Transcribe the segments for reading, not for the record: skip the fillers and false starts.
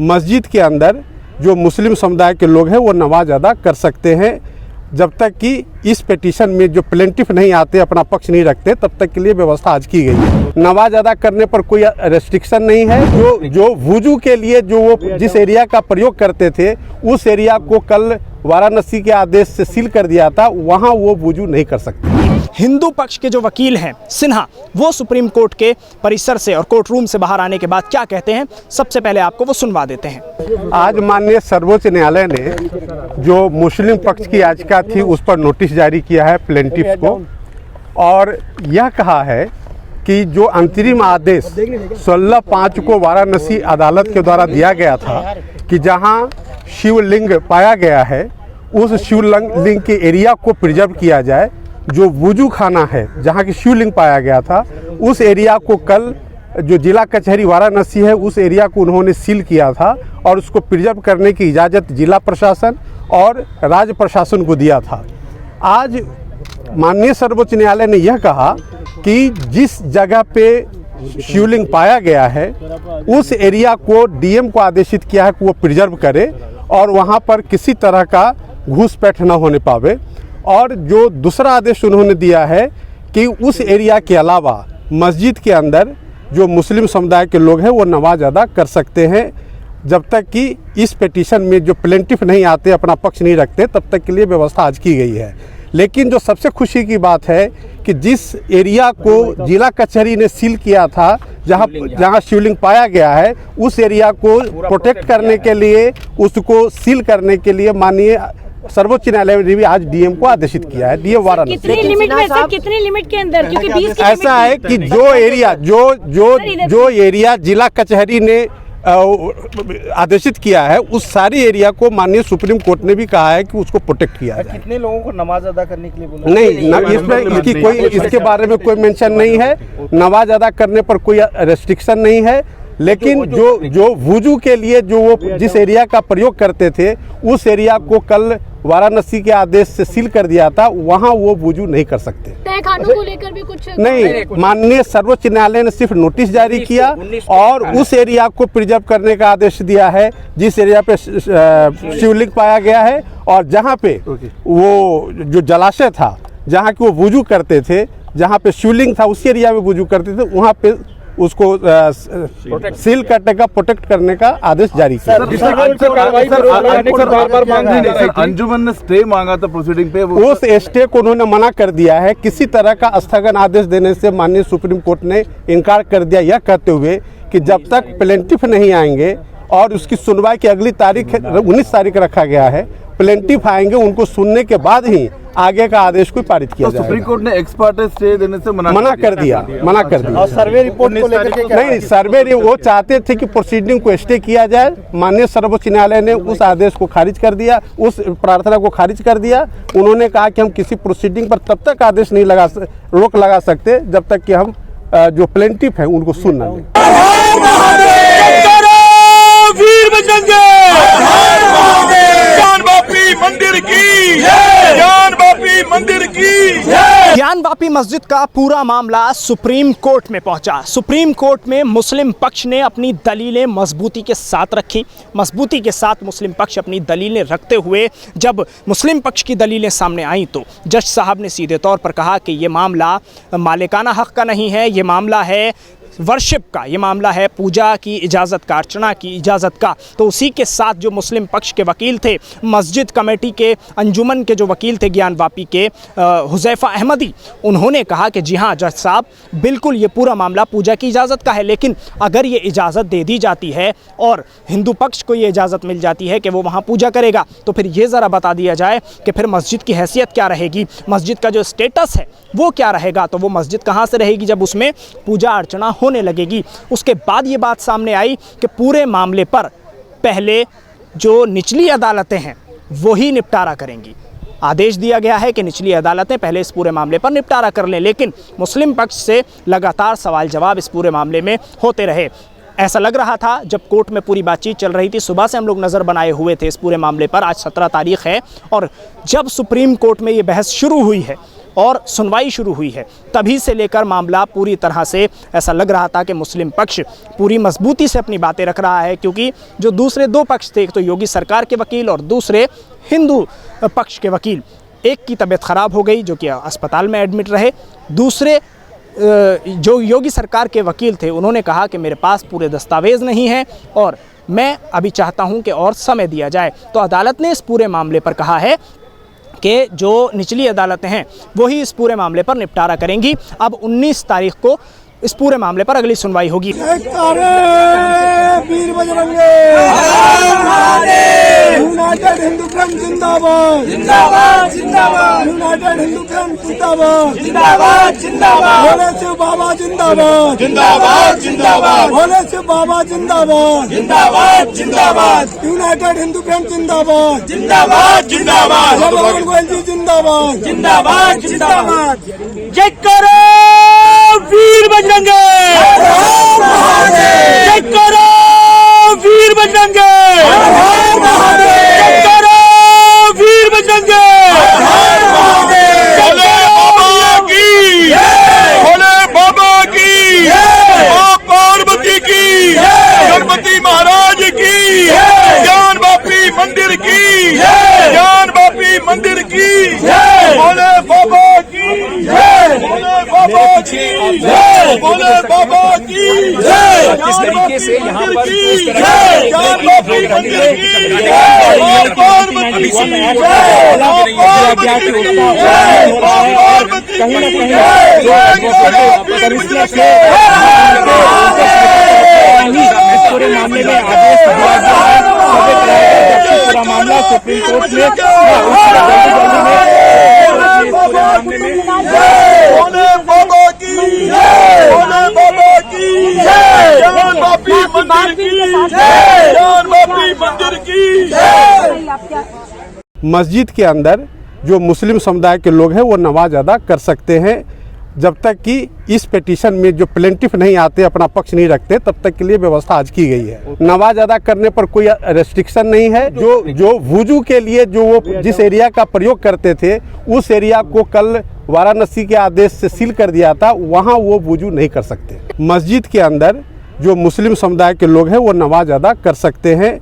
मस्जिद के अंदर जो मुस्लिम समुदाय के लोग हैं वो नमाज अदा कर सकते हैं, जब तक कि इस पिटीशन में जो प्लेंटिफ नहीं आते, अपना पक्ष नहीं रखते, तब तक के लिए व्यवस्था आज की गई है। नमाज अदा करने पर कोई रेस्ट्रिक्शन नहीं है। जो वुजू के लिए जो वो जिस एरिया का प्रयोग करते थे, उस एरिया को कल वाराणसी के आदेश से सील कर दिया था, वहाँ वो वुजू नहीं कर सकते। हिंदू पक्ष के जो वकील हैं सिन्हा, वो सुप्रीम कोर्ट के परिसर से और कोर्ट रूम से बाहर आने के बाद क्या कहते हैं, सबसे पहले आपको वो सुनवा देते हैं। आज माननीय सर्वोच्च न्यायालय ने जो मुस्लिम पक्ष की याचिका थी उस पर नोटिस जारी किया है प्लेंटिफ को, और यह कहा है कि जो अंतरिम आदेश 16/5 को वाराणसी अदालत के द्वारा दिया गया था कि जहां शिवलिंग पाया गया है, उस शिवलिंग के एरिया को प्रिजर्व किया जाए। जो वुजू खाना है जहां की शिवलिंग पाया गया था, उस एरिया को कल जो जिला कचहरी वाराणसी है उस एरिया को उन्होंने सील किया था और उसको प्रिजर्व करने की इजाज़त जिला प्रशासन और राज्य प्रशासन को दिया था। आज माननीय सर्वोच्च न्यायालय ने यह कहा कि जिस जगह पे शिवलिंग पाया गया है उस एरिया को डीएम को आदेशित किया है कि वो प्रिजर्व करे और वहाँ पर किसी तरह का घुसपैठ न होने पावे। और जो दूसरा आदेश उन्होंने दिया है कि उस एरिया के अलावा मस्जिद के अंदर जो मुस्लिम समुदाय के लोग हैं वो नमाज अदा कर सकते हैं, जब तक कि इस पिटीशन में जो प्लेंटिफ नहीं आते, अपना पक्ष नहीं रखते, तब तक के लिए व्यवस्था आज की गई है। लेकिन जो सबसे खुशी की बात है कि जिस एरिया को जिला कचहरी ने सील किया था, जहां शिवलिंग पाया गया है, उस एरिया को प्रोटेक्ट करने के लिए, उसको सील करने के लिए माननीय सर्वोच्च न्यायालय ने भी आज डीएम को आदेशित किया है। डीएम वाराणसी कितनी लिमिट में सर, कितनी लिमिट के अंदर, क्योंकि 20 की ऐसा है कि जो एरिया जिला कचहरी ने आदेशित किया है उस सारी एरिया को माननीय सुप्रीम कोर्ट ने भी कहा है कि उसको प्रोटेक्ट किया जाए। कितने लोगों को नमाज अदा करने के लिए बोला? नहीं, इसमें इसके बारे में कोई मेंशन नहीं है। नमाज अदा करने पर कोई रेस्ट्रिक्शन नहीं है, लेकिन जो वुजू के लिए जो वो जिस एरिया का प्रयोग करते थे, उस एरिया को कल वाराणसी के आदेश से सील कर दिया था, वहाँ वो वुजू नहीं कर सकते। तहखानों को लेकर भी कुछ नहीं, माननीय सर्वोच्च न्यायालय ने सिर्फ नोटिस जारी किया और उस एरिया को प्रिजर्व करने का आदेश दिया है जिस एरिया पे शिवलिंग पाया गया है और जहाँ पे वो जो जलाशय था, जहाँ की वो वुजू करते थे, जहाँ पे शिवलिंग था उस एरिया में वुजू करते थे, वहाँ पे उसको सील करने का, प्रोटेक्ट करने का आदेश जारी किया। अंजुमन ने स्टे मांगा था प्रोसीडिंग पे, उस स्टे को उन्होंने मना कर दिया है। किसी तरह का स्थगन आदेश देने से माननीय सुप्रीम कोर्ट ने इनकार कर दिया, यह कहते हुए कि जब तक प्लेंटिफ नहीं आएंगे और उसकी सुनवाई की अगली तारीख 19 तारीख रखा गया है, प्लेंटिफ आएंगे, उनको सुनने के बाद ही आगे का आदेश को पारित किया जाएगा। सुप्रीम कोर्ट ने एक्सपर्ट स्टे देने से मना कर दिया। और सर्वे रिपोर्ट को लेकर नहीं, सर्वे वो चाहते थे कि प्रोसीडिंग को स्टे किया जाए। माननीय सर्वोच्च न्यायालय ने उस आदेश को खारिज कर दिया, उस प्रार्थना को खारिज कर दिया। उन्होंने कहा कि हम किसी प्रोसीडिंग पर तब तक आदेश नहीं रोक लगा सकते जब तक कि हम जो प्लेंटिफ है उनको सुन न लें। ज्ञानवापी मस्जिद का पूरा मामला सुप्रीम कोर्ट में पहुंचा। सुप्रीम कोर्ट में मुस्लिम पक्ष ने अपनी दलीलें मजबूती के साथ रखी। मजबूती के साथ मुस्लिम पक्ष अपनी दलीलें रखते हुए जब मुस्लिम पक्ष की दलीलें सामने आई तो जज साहब ने सीधे तौर पर कहा कि ये मामला मालिकाना हक का नहीं है, ये मामला है वर्शिप का, ये मामला है पूजा की इजाज़त का, अर्चना की इजाज़त का। तो उसी के साथ जो मुस्लिम पक्ष के वकील थे, मस्जिद कमेटी के अंजुमन के जो वकील थे ज्ञानवापी के हुज़ैफ़ा अहमदी, उन्होंने कहा कि जी हाँ जज साहब, बिल्कुल ये पूरा मामला पूजा की इजाज़त का है, लेकिन अगर ये इजाज़त दे दी जाती है और हिंदू पक्ष को ये इजाज़त मिल जाती है कि वो वहाँ पूजा करेगा, तो फिर ये ज़रा बता दिया जाए कि फिर मस्जिद की हैसियत क्या रहेगी, मस्जिद का जो स्टेटस है वो क्या रहेगा। तो वो मस्जिद कहाँ से रहेगी जब उसमें पूजा अर्चना होने लगेगी। उसके बाद ये बात सामने आई कि पूरे मामले पर पहले जो निचली अदालतें हैं वही निपटारा करेंगी। आदेश दिया गया है कि निचली अदालतें पहले इस पूरे मामले पर निपटारा कर लें, लेकिन मुस्लिम पक्ष से लगातार सवाल जवाब इस पूरे मामले में होते रहे। ऐसा लग रहा था जब कोर्ट में पूरी बातचीत चल रही थी, सुबह से हम लोग नज़र बनाए हुए थे इस पूरे मामले पर। आज 17 तारीख है और जब सुप्रीम कोर्ट में ये बहस शुरू हुई है और सुनवाई शुरू हुई है, तभी से लेकर मामला पूरी तरह से ऐसा लग रहा था कि मुस्लिम पक्ष पूरी मजबूती से अपनी बातें रख रहा है, क्योंकि जो दूसरे दो पक्ष थे, एक तो योगी सरकार के वकील और दूसरे हिंदू पक्ष के वकील, एक की तबीयत ख़राब हो गई जो कि अस्पताल में एडमिट रहे, दूसरे जो योगी सरकार के वकील थे उन्होंने कहा कि मेरे पास पूरे दस्तावेज़ नहीं हैं और मैं अभी चाहता हूं कि और समय दिया जाए। तो अदालत ने इस पूरे मामले पर कहा है कि जो निचली अदालतें हैं वही इस पूरे मामले पर निपटारा करेंगी। अब 19 तारीख को इस पूरे मामले पर अगली सुनवाई होगी। वीर बजरंगे यूनाइटेड हिंदू फ्रंट जिंदाबाद जिंदाबाद जिंदाबाद यूनाइटेड हिंदू फ्रंट जिंदाबाद जिंदाबाद जिंदाबाद भोले शिव बाबा जिंदाबाद जिंदाबाद जिंदाबाद भोले शिव बाबा जिंदाबाद जिंदाबाद जिंदाबाद यूनाइटेड हिंदू फ्रंट जिंदाबाद जिंदाबाद जिंदाबाद भगवान गोयल जी जिंदाबाद जिंदाबाद जिंदाबाद। जय करो वीर बजरंगे, जय करो वीर बजरंगे, जय करो वीर बजरंगे। भोले बाबा की, भोले बाबा की, मां पार्वती की, गणपति महाराज की, ज्ञान वापी मंदिर की, ज्ञान वापी मंदिर की, भोले बाबा की, भोले बाबा की, भोले बाबा की। किस तरीके से यहाँ पर ज्ञान वापी मंदिर की, मां पार्वती की, मां पार्वती की, मां पार्वती की, पूरे मामले में आदेश दिया गया है, जबकि पूरा मामला सुप्रीम कोर्ट में भोले बाबा की, भोले बाबा की, ज्ञान वापी मंदिर की, ज्ञान वापी मंदिर की। मस्जिद के अंदर जो मुस्लिम समुदाय के लोग हैं वो नमाज अदा कर सकते हैं, जब तक कि इस पिटीशन में जो प्लेंटिफ नहीं आते, अपना पक्ष नहीं रखते, तब तक के लिए व्यवस्था आज की गई है। नमाज अदा करने पर कोई रेस्ट्रिक्शन नहीं है। जो वुजू के लिए जो वो जिस एरिया का प्रयोग करते थे, उस एरिया को कल वाराणसी के आदेश से सील कर दिया था, वहाँ वो वुजू नहीं कर सकते। मस्जिद के अंदर जो मुस्लिम समुदाय के लोग हैं वो नमाज अदा कर सकते हैं,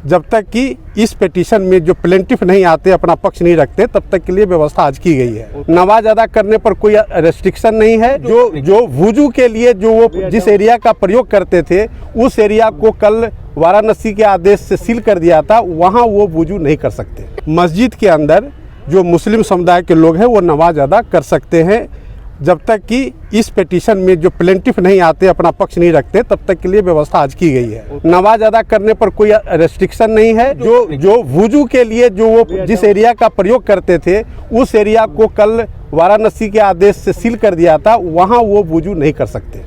जब तक कि इस पिटीशन में जो प्लेंटिफ नहीं आते, अपना पक्ष नहीं रखते, तब तक के लिए व्यवस्था आज की गई है। नमाज अदा करने पर कोई रेस्ट्रिक्शन नहीं है। जो वुजू के लिए जो वो जिस एरिया का प्रयोग करते थे, उस एरिया को कल वाराणसी के आदेश से सील कर दिया था, वहाँ वो वुजू नहीं कर सकते। मस्जिद के अंदर जो मुस्लिम समुदाय के लोग हैं वो नमाज अदा कर सकते हैं, जब तक कि इस पिटीशन में जो प्लेंटिफ नहीं आते, अपना पक्ष नहीं रखते, तब तक के लिए व्यवस्था आज की गई है। नमाज अदा करने पर कोई रेस्ट्रिक्शन नहीं है। जो वुजू के लिए जो वो जिस एरिया का प्रयोग करते थे, उस एरिया को कल वाराणसी के आदेश से सील कर दिया था, वहाँ वो वुजू नहीं कर सकते।